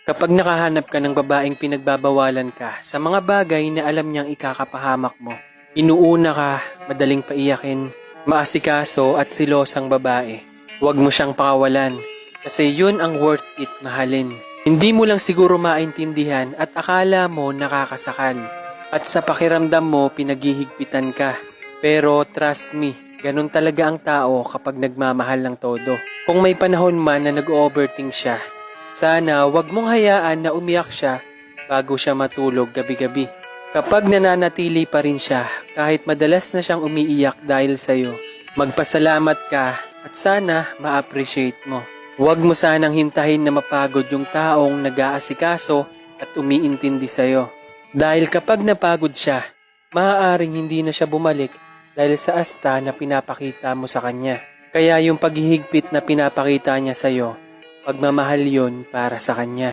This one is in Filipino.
Kapag nakahanap ka ng babaeng pinagbabawalan ka sa mga bagay na alam niyang ikakapahamak mo, inuuna ka, madaling paiyakin, maasikaso at silosang babae, huwag mo siyang pakawalan kasi yun ang worth it mahalin. Hindi mo lang siguro maintindihan at akala mo nakakasakal at sa pakiramdam mo pinaghihigpitan ka. Pero trust me, ganun talaga ang tao kapag nagmamahal ng todo. Kung may panahon man na nag-overthink siya, sana wag mong hayaan na umiyak siya bago siya matulog gabi-gabi. Kapag nananatili pa rin siya kahit madalas na siyang umiiyak dahil sa'yo, magpasalamat ka at sana ma-appreciate mo. Huwag mo sanang hintahin na mapagod yung taong nag-aasikaso at umiintindi sa'yo. Dahil kapag napagod siya, maaaring hindi na siya bumalik dahil sa asta na pinapakita mo sa kanya. Kaya yung paghihigpit na pinapakita niya sa'yo, pagmamahal yun para sa kanya.